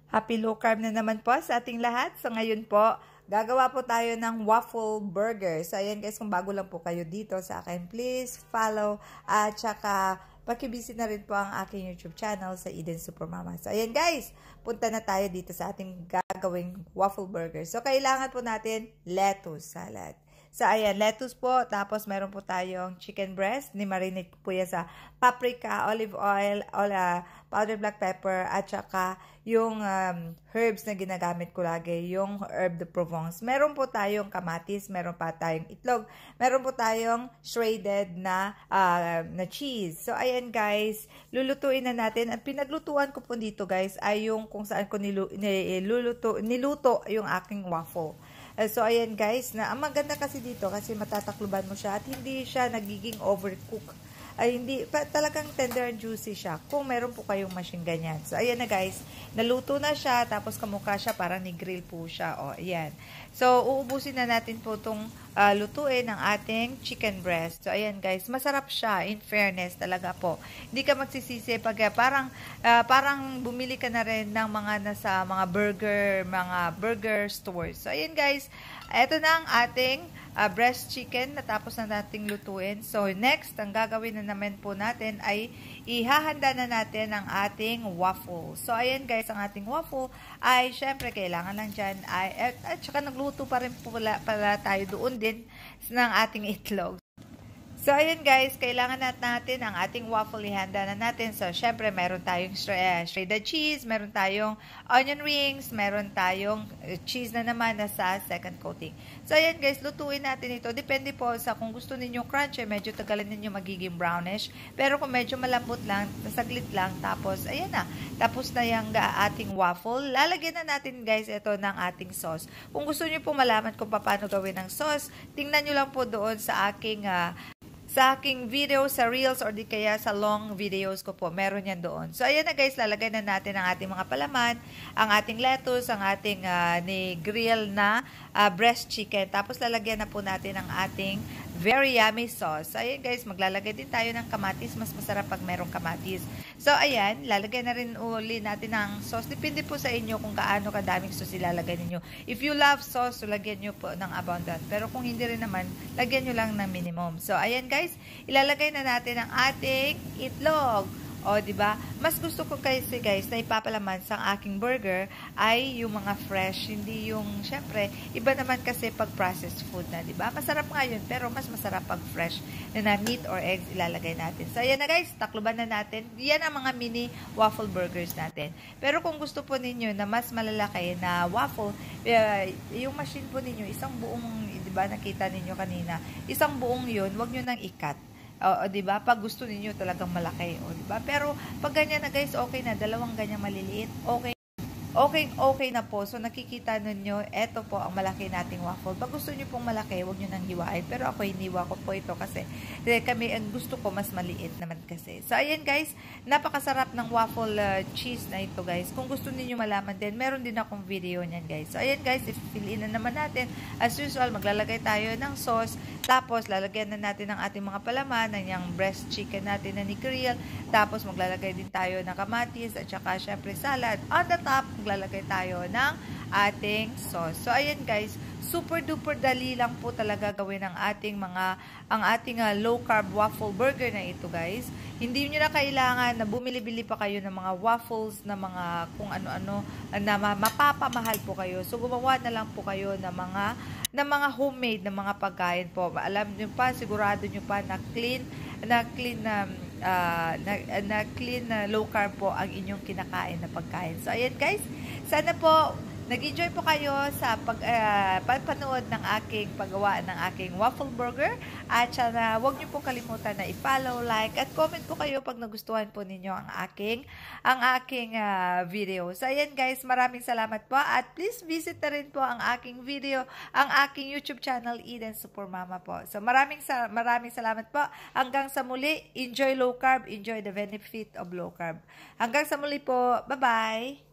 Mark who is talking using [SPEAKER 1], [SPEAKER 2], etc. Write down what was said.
[SPEAKER 1] Happy low carb na naman po sa ating lahat. So ngayon po, gagawa po tayo ng waffle burger. So ayan guys, kung bago lang po kayo dito sa akin, please follow at saka pakivisit na rin po ang aking YouTube channel sa Eden Supermama. So ayan guys, punta na tayo dito sa ating gagawing waffle burger. So kailangan po natin lettuce salad. So, ayan, lettuce po. Tapos, meron po tayong chicken breast. Ni-marinate po yan sa paprika, olive oil, powdered black pepper, at saka yung herbs na ginagamit ko lagi, yung herb de Provence. Meron po tayong kamatis, meron pa tayong itlog, meron po tayong shredded na cheese. So, ayan guys, lulutuin na natin. At pinaglutuan ko po dito guys, ay yung kung saan ko niluto yung aking waffle. So, ayan guys, ang maganda kasi dito kasi matatakluban mo siya at hindi siya nagiging overcook. Ay, hindi, talagang tender and juicy siya kung meron po kayong machine ganyan. So, ayan na guys, naluto na siya, tapos kamukha siya, parang ni-grill po siya. O, ayan. So, uubusin na natin po itong lutuin ng ating chicken breast. So, ayan guys, masarap siya, in fairness talaga po. Hindi ka magsisisi pag parang bumili ka na rin ng mga burger stores. So, ayan guys, ito na ang ating breast chicken natapos na nating lutuin. So, next, ang gagawin na naman po natin ay ihahanda na natin ang ating waffle. So, ayan guys, ang ating waffle ay syempre kailangan lang dyan at saka nagluto pa rin po pala tayo doon din ng ating itlog. So, ayan guys, kailangan natin ang ating waffle, ihanda na natin. So, syempre, meron tayong shredded cheese, meron tayong onion rings, meron tayong cheese na naman na sa second coating. So, ayan guys, lutuin natin ito. Depende po sa kung gusto ninyo crunchy, medyo tagalan ninyo magiging brownish. Pero kung medyo malambot lang, saglit lang, tapos, ayan na. Tapos na yung ating waffle. Lalagyan na natin guys ito ng ating sauce. Kung gusto niyo po malaman kung paano gawin ng sauce, tingnan nyo lang po doon sa aking video, sa reels, or di kaya sa long videos ko po. Meron yan doon. So, ayan na guys, lalagay na natin ang ating mga palaman, ang ating lettuce, ang ating ni-grill na breast chicken. Tapos, lalagyan na po natin ang ating very yummy sauce. So, ayan guys, maglalagay din tayo ng kamatis. Mas masarap pag merong kamatis. So, ayan, lalagay na rin uli natin ng sauce. Depende po sa inyo kung gaano kadaming sauce ilalagay ninyo. If you love sauce, so lagyan nyo po ng abundant. Pero kung hindi rin naman, lagyan nyo lang ng minimum. So, ayan guys, ilalagay na natin ang ating itlog. O, diba? Mas gusto ko kasi guys na ipapalaman sa aking burger ay yung mga fresh, hindi yung, syempre, iba naman kasi pag processed food na, diba? Masarap nga yun, pero mas masarap pag fresh na meat or eggs ilalagay natin. So, ayan na guys, takluban na natin. Yan ang mga mini waffle burgers natin. Pero kung gusto po ninyo na mas malalaki na waffle, yung machine po ninyo, isang buong, diba, nakita ninyo kanina, isang buong yun, wag nyo nang ikat. O, diba? Pag gusto niyo talagang malaki, o, diba? Pero, pag ganyan na guys, okay na. Dalawang ganyan maliliit, okay na po. So, nakikita ninyo, eto po ang malaki nating waffle. Pag gusto niyo pong malaki, huwag niyo nang hiwain. Pero ako, hiniwa ko po ito kasi kami, ang gusto ko, mas maliit naman kasi. So, ayan guys, napakasarap ng waffle cheese na ito guys. Kung gusto niyo malaman din, meron din akong video niyan guys. So, ayan guys, i-fill in na naman natin. As usual, maglalagay tayo ng sauce. Tapos, lalagyan na natin ang ating mga palaman, ng yung breast chicken natin na ni-grill. Tapos, maglalagay din tayo ng kamatis at saka, syempre, salad. On the top, maglalagay tayo ng ating sauce. So, ayan guys, super duper dali lang po talaga gawin ang ating low carb waffle burger na ito guys. Hindi nyo na kailangan na bumili-bili pa kayo ng mga waffles na mga kung ano-ano na mapapamahal po kayo. So, gumawa na lang po kayo ng mga homemade na mga pagkain po. Alam nyo pa, sigurado nyo pa na clean na low carb po ang inyong kinakain na pagkain. So, ayan guys, sana po nag-enjoy po kayo sa pagpanood ng aking paggawa ng aking waffle burger. At sana huwag niyo po kalimutan na i-follow, like, at comment po kayo pag nagustuhan po ninyo ang aking video. So, ayan guys, maraming salamat po. At please visit na rin po ang aking video, ang aking YouTube channel, Eden Supermama po. So, maraming salamat po. Hanggang sa muli, enjoy low carb, enjoy the benefit of low carb. Hanggang sa muli po. Bye-bye!